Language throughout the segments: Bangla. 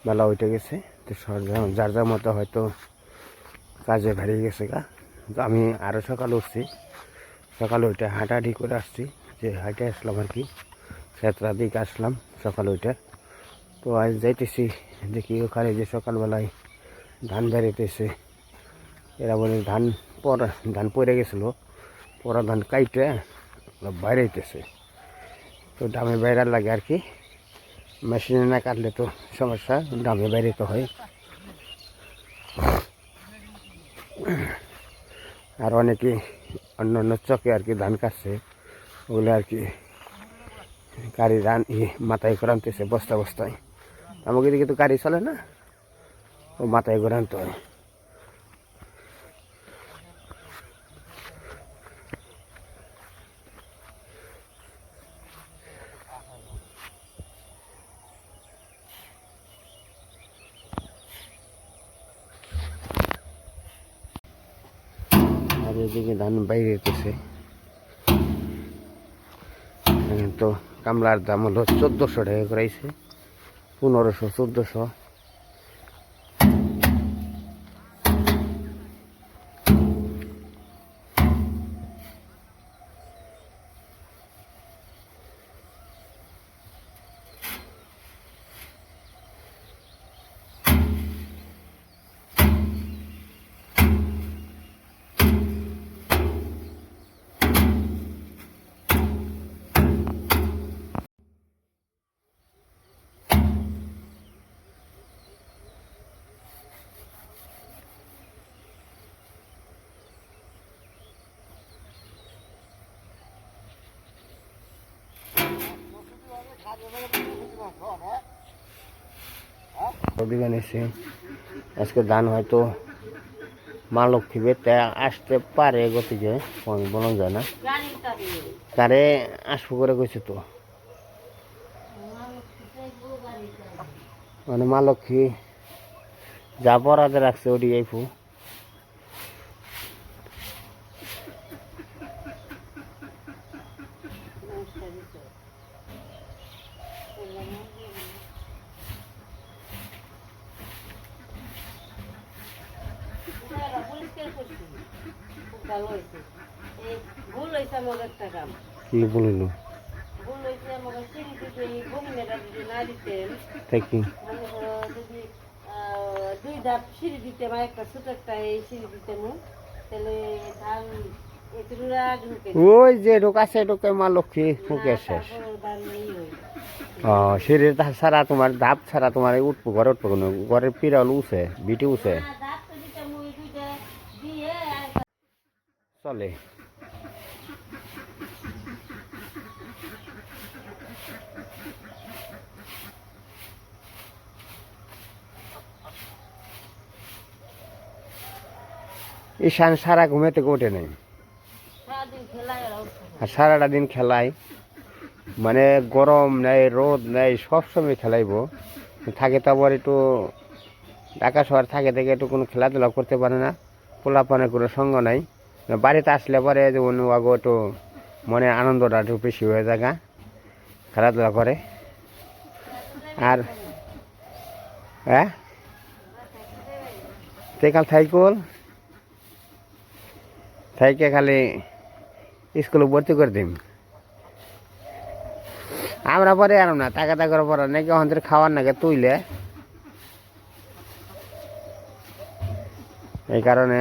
বেলা উঠে গেছে। তো যার যার মতো হয়তো কাজে বেরিয়ে গেছে গা। আমি আরও সকালে উঠছি, সকালে উঠে হাঁটাহাঁটি করে আসছি, যে হাঁটে আসলাম আর কি, ক্ষেত্রার দিকে আসলাম সকালে উঠে। তো আজ যাইতেছি দেখি ওখানে যে সকালবেলায় ধান বেরিয়েছে, এরা বলে ধান পড়ে গেছিলো, পরা ধান কাইটে বাইরেতেছে। তো ডামে বাইরার লাগে আর কি, মেশিনে না কাটলে তো সমস্যা, ডামে বাইরেতে হয়। আর অনেকে অন্য অন্য চকে আর কি ধান কাটছে, ওগুলো আর কি গাড়ি মাথায় করে আনতেছে বস্তা বস্তায়। আমাকে এদিকে তো গাড়ি চলে না, ও মাথায় করে আনতে হয়। আর এদিকে ধান বাইরে যেতেছে। তো কামলার দাম হলো 1400 টাকা করাইছে, 1500 1400। দিবেন এসে আজকে ধান হয়তো মা লক্ষ্মী বেতে আসতে পারে, গতিকে বলা যায় না, তারে আসবো করে কইছে। তো মানে মা লক্ষ্মী যা বরাদে রাখছে ওটি আইফু। কি বলিল দুই ধাপ সিঁড়ি দিতে বা একটা ছোট একটা এই সিঁড়ি দিতে তাহলে ধান ওই যে ঢোকাছে ঢোকে মা লক্ষ্মী ফুকে শেষ। সিঁড়ির ছাড়া তোমার ধাপ ছাড়া তোমার উঠবো ঘরে উঠবো কোনো, ঘরের পিরাল উঠে বিটি উঠে চলে। ঈশান সারা ঘুমেতে ওঠে নেই, আর সারাটা দিন খেলায়, মানে গরম নেই রোদ নেই সবসময় খেলাইব থাকে। তো আবার একটু ঢাকা শহর থাকে থেকে একটু কোনো খেলাধুলা করতে পারে না, পোলাপানের কোনো সঙ্গ নাই। বাড়িতে আসলে পরে যেমন একটু মনে আনন্দটা একটু বেশি হয়ে যায়, খেলাধুলা করে। আর হ্যাঁ তেকাল থাইকল থাইকে খালি স্কুলে ভর্তি করে দিম, আমরা পরে আর না টাকা টাকার পরে নাকি আমাদের খাওয়ার নাকি তুইলে, এই কারণে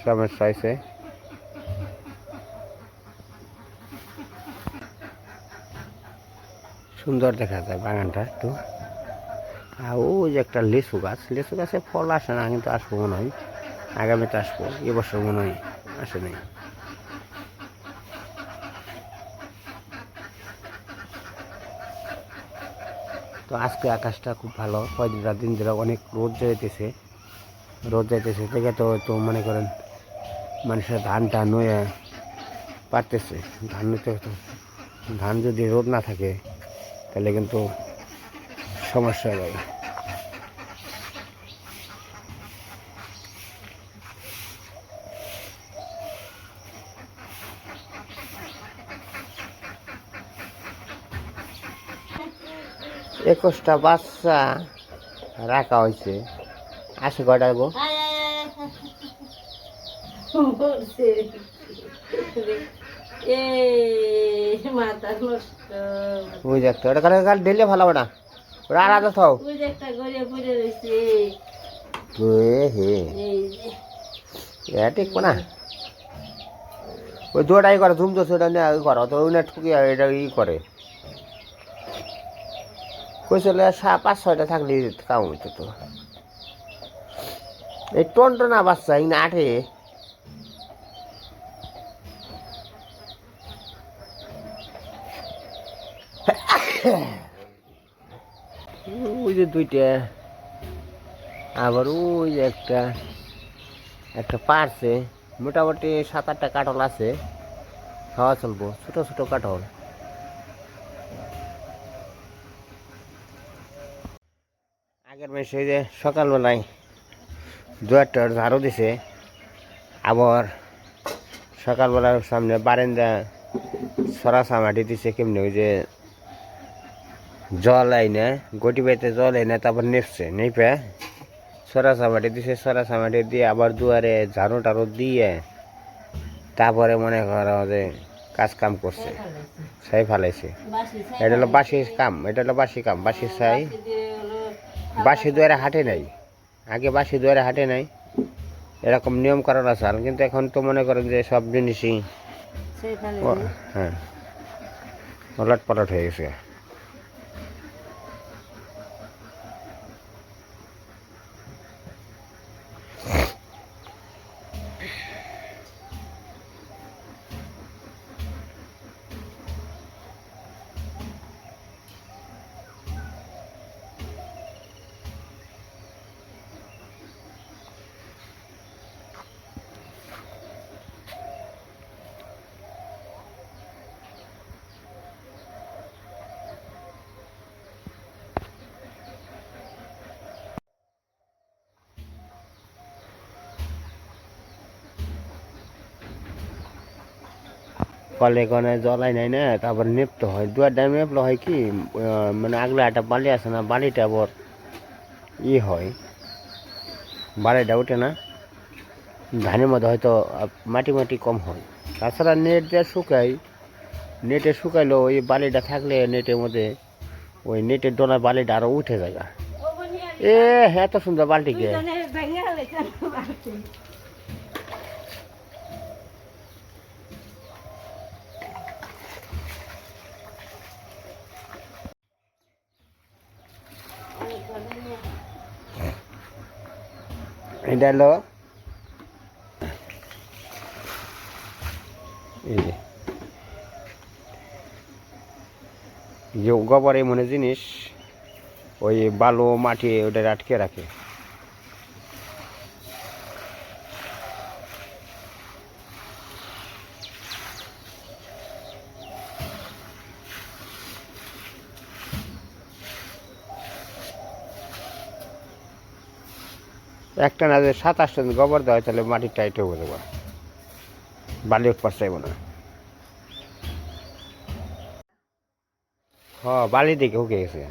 সমস্যা হয়েছে। সুন্দর দেখা যায় বাগানটা একটু। আর ওই যে একটা লিচু গাছে ফল আসে না, কিন্তু আসবো মনে হয় আগামীতে আসবো, এবছর মনে হয় আসে নাই। তো আজকে আকাশটা খুব ভালো, কয়েকদিন দিন ধরে অনেক রোদ যাইতেছে দেখে তো মনে করেন মানুষের ধানটা নুয়ে পারতেছে। ধান নিতে হতো, ধান যদি রোদ না থাকে তাহলে কিন্তু সমস্যা হয়ে যাবে। একুশটা বাচ্চা রাখা হয়েছে আসে কয়টা গো আয় আয় আয় বলছে এ মাথা নষ্ট ওই যে একটা ওটা করে কাল ঢেলে ভালো না ওরা আলাদা থাও ওই যে একটা গড়িয়া পড়ে রয়েছে হে এই যে এ ঠিক না ওই দুটাই করে ধুম তো সেটা নিয়ে করো তো ওই না ঠুকি এটা ই করে কইসলে 5-6টা থাকলে কাম হইতো তো এই টনটনা বাচ্চা এই না আঠে ওই যে দুইটা আবার ওই যে একটা পারছে মোটামুটি 7-8টা কাঠল আছে খাওয়া চলবো ছোট ছোট কাঠল আগের মাসে যে সকালবেলায় 2-1টা ঝাড়ু দিছে আবার সকালবেলার সামনে বারান্দা সরাসা মাটি দিছে কেমনি ওই যে জল আইনে গটি বাইতে জল আইনে তারপর নেপছে নেপে সরাসা মাটি দিছে সরাসা মাটি দিয়ে আবার দুয়ারে ঝাড়ু টাড়ু দিয়ে তারপরে মনে করো যে কাজ কাম করছে ছাই ফালাইছে এটা হলো বাসি কাম এটা হলো বাসি কাম বাসি ছাই বাসি দুয়ারে হাঁটে নাই আগে বাসি দুয়ারে হাঁটে নাই এরকম নিয়ম করার আছে কিন্তু এখন তো মনে করেন যে সব জিনিসই হ্যাঁ ওলট পালট হয়ে গেছে কলে কনে জলাই নাই না তারপর নেপতে হয় দুয়ার ডাইমে নেপলে হয় কি মানে আগলে একটা বালি আছে না বালিটা আবার হয় বালিটা ওঠে না ধানের মধ্যে হয়তো মাটি মাটি কম হয় তাছাড়া নেট দিয়ে শুকাই নেটে শুকাইলো ওই বালিটা থাকলে নেটের মধ্যে ওই নেটের ডোনার বালিটা আরো উঠে যায় এ হ্যাঁ তো সুন্দর বালটিকে এটা হলো এই যে গোবর এমন জিনিস ওই বালু মাটি ওটা আটকে রাখে একটা না যে 27 টন গোবর দেওয়া হয় তাহলে মাটি টাইট হয়ে যাবে বালি উৎপাদ চাইব না হ্যাঁ বালি দিকে উঠে গেছে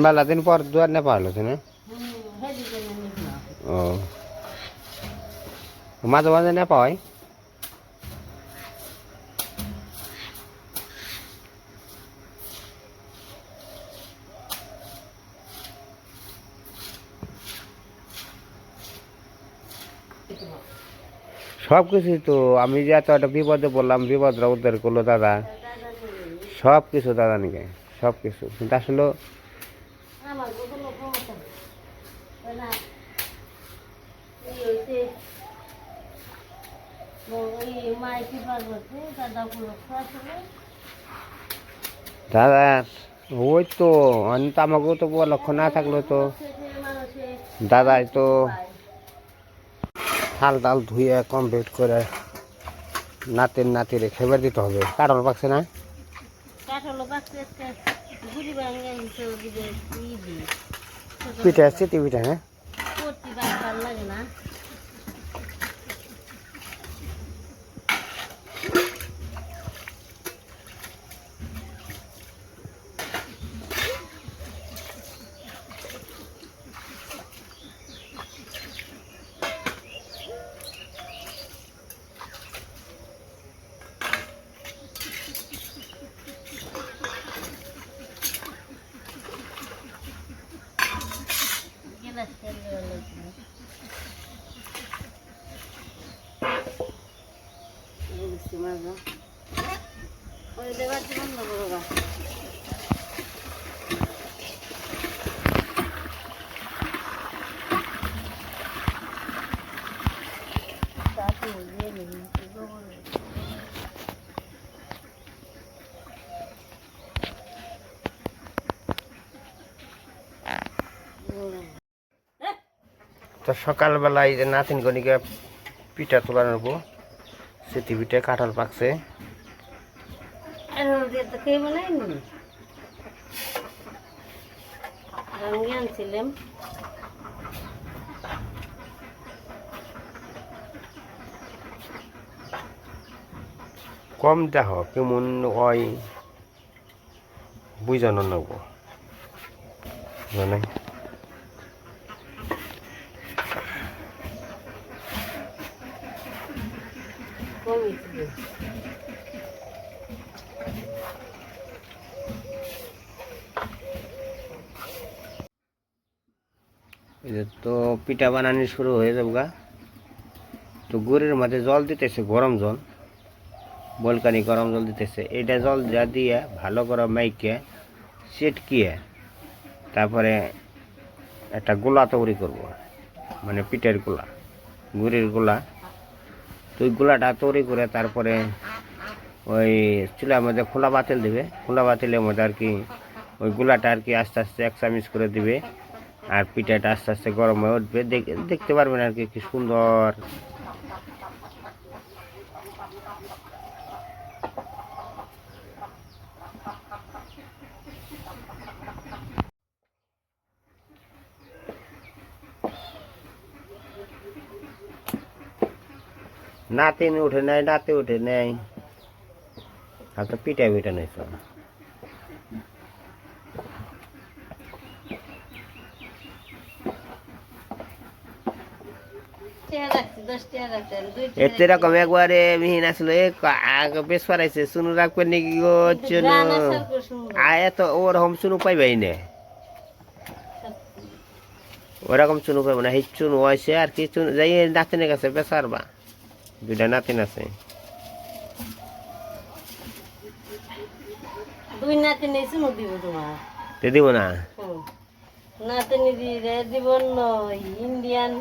মেলা দিন পর দুয়ার না পাওয়া হচ্ছে না ও মাঝে মাঝে না পাওয়াই সব কিছুই তো আমি যে এত একটা বিপদে বললাম বিপদরা উদ্ধার করলো দাদা সব কিছু দাদা নিকে সব কিছু কিন্তু আসলে দাদা ওই তো আমাকেও তো লক্ষ্য না থাকলো তো দাদাই তো থাল টাল ধুয়ে কমপ্লিট করে নাতিরে খেবার দিতে হবে। কাটল পাকছে না? কাঠলো পাচ্ছে গুড়ি ভাঙে দিবে পিঠা চিতি পিঠা, হ্যাঁ করতে ভালো লাগে না। তো সকালবেলায় যে নাতিন গনিকে পিঠা তোলা নেবো, সেটি পিঠে কাঁঠাল পাকছে। আনছিলাম কম দেহ কেমন হয় বুঝানো নেবো মানে তো পিঠা বানানি শুরু হয়ে যাবো গা। তো গুড়ের মাঝে জল দিতেছে, গরম জল, বলকানি গরম জল দিতেছে। এটা জল যা দিয়ে ভালো করে মাইকে চিটকিয়ে তারপরে একটা গোলা তৈরি করব, মানে পিঠের গোলা, গুড়ের গোলা। তো ওই গোলাটা তৈরি করে তারপরে ওই চুলার মধ্যে খোলা বাতিল দিবে। খোলা বাতিলের মধ্যে আর কি ওই গোলাটা আর কি আস্তে আস্তে 1 চামচ করে দিবে, আর পিঠাটা আস্তে আস্তে গরম হয়ে উঠবে। দেখতে পারবেন আর কি কি সুন্দর। নাতিন উঠে নাই, নাতি উঠে নাই, আর তো পিঠা পিঠা নেই। এতে রকম একবারে মিহিন আসলো বেশ পারাইছে। শুনু রাখবেন নাকি গো চুনু? আয় তো ওরকম চুনু পাইবাই না, ওরকম চুনু পাইব না। সেই চুনু হয়েছে আর কি চুনু যাই নাতিনের কাছে বেচারবা। 2টা নাতিন আছে। 2 নাতিন চুনু দিব তোমার? দিব না, নাতিনি দিব ইন্ডিয়ান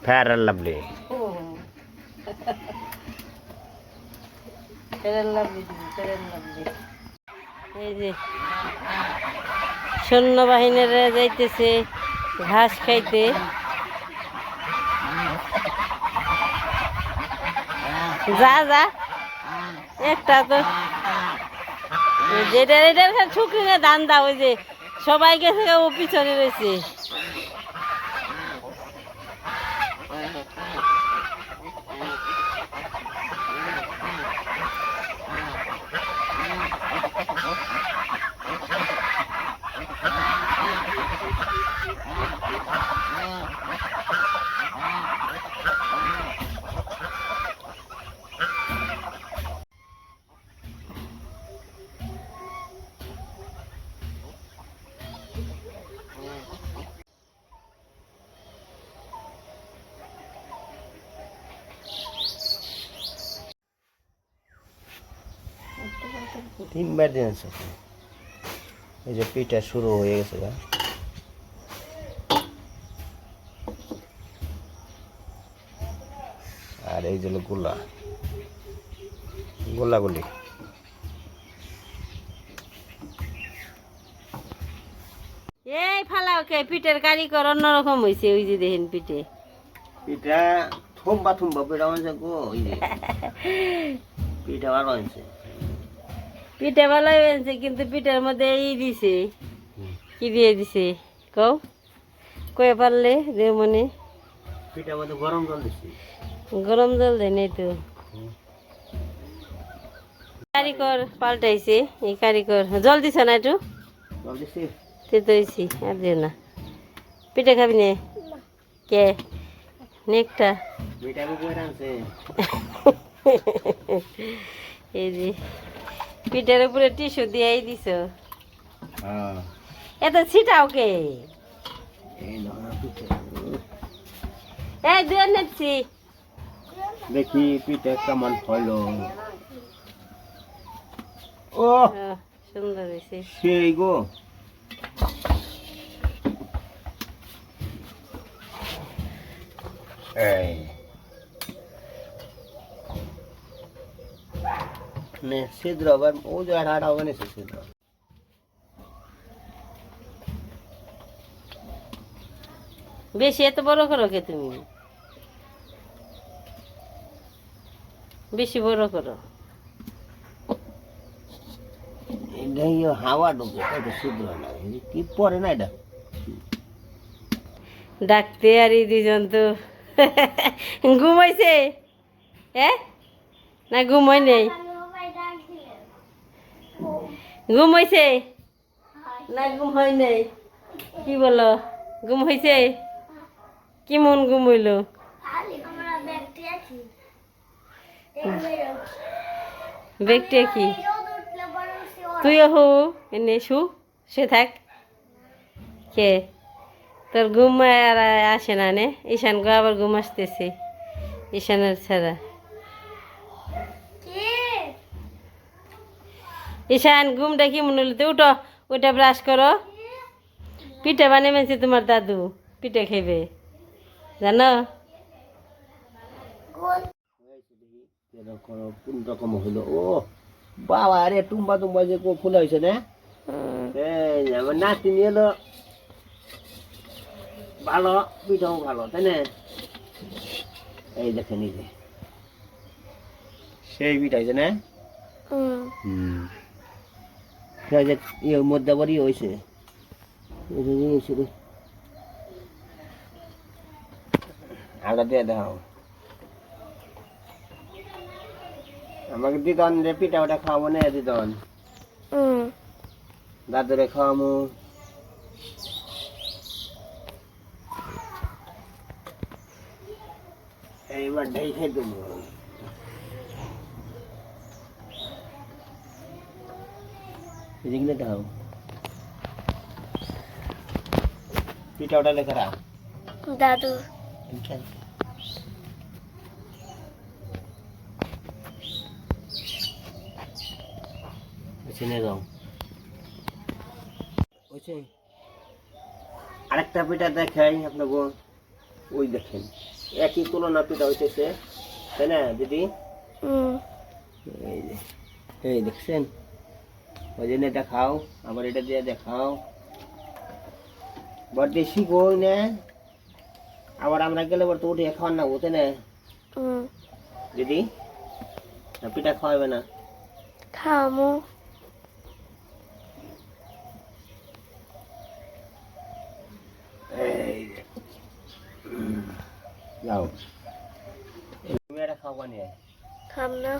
ফেয়ার আর লাভলি। এই যে সৈন্যবাহিনীরা যাইতেছে ঘাস খাইতে। যা যা একটা তো যেটা এটার শুকিয়ে ধান দাও। ওই যে সবাই গেছে, ও পিছনে রয়েছে। তিনবার দিন আছে। এই যে পিঠা শুরু হয়ে গেছে গা। আর এই যে গোলা গোলাগুলি এই ফালাও ওকে পিঠের কারিগর অন্যরকম হয়েছে ওই যে দেখেন পিঠে পিঠা থুম্বা থুম্বা পিঠা হয়েছে গো ওই যে পিঠা ভালো হয়েছে পিঠে ভালো হয়েছে কিন্তু পিঠের মধ্যে এই দিছে কি দিয়ে দিছে কও কয়ে পারলে যে মনে পিঠার মধ্যে গরম জল দিচ্ছি গরম জল দেয় নাই তো কারিগর পাল্টাইছে এই কারিগর জল দিছ না একটু জল দিচ্ছি তেতো হয়েছি আর দিও না পিঠে খাবি নে কে নেকটা পিঠা কই রাখছে এই যে পিঠের উপরে টিস্যু দিয়েই দিছ হ্যাঁ এত ছিটাও কে এই ধরনের পিঠা এই দুয়ে নেছি দেখি পিঠা কেমন হলো ও সুন্দর হয়েছে সেই গো এই নে ছিদ্র আবার ও যে আড়া হবে না ছিদ্র বেশি এত বড় করো কে তুমি বেশি বড় করো এটাই হাওয়া ঢুকে এটা ছিদ্র না কি পরে না এটা ডাকতে আর এই দুজন তো ঘুমাইছে না ঘুমাই নেই ঘুমাইছে না ঘুম হয় নাই কি বলো ঘুম হয়েছে কি মন ঘুম হইল ব্যাগটা কি তুইও হো এনে শু সে থাক কে তোর ঘুম আর আসে না নে ঈশান গো আবার ঘুম আসতেছে ঈশানের ছাড়া ঈশান ঘুমটা কি মনে হলো তো উঠো ওইটা ব্রাশ করো পিঠে বানিয়ে মেনছে তোমার দাদু পিঠে খাইবে জানো কোন রকম হলো ও বাবা আরে টুম্বা টুম্বা যে ফুল হয়েছে না এই আমার নাতি নিয়ে এলো ভালো পিঠাও ভালো তাই না এই দেখেন এই যে সেই পিঠা হয়েছে না মধ্যে বাড়ি হয়েছে আলাদা দিয়ে দাও আমাকে দিদন রে পিঠা ওটা খাওয়াবো না দিদন দাদুরে খাওয়াবো এইবার ঢেই খেয়ে দেবো এদিকে দাও পিঠা ওটা লেখা রাখ দাদু চিনে যাও আরেকটা পিঠা দেখাই আপনাকে ওই দেখেন একই তুলনা পিঠা হইতেছে তাই না দিদি এই দেখছেন ওই জন্য দেখাও আবার এটা দিয়ে দেখাও বড় দেশি গই না আবার আমরা গেলে বড় তো উঠে খাওয়ার না হতে না দিদি পিঠা খাওয়াবে না খামু যাও তুমি এটা খাওয়া নিয়ে খাম না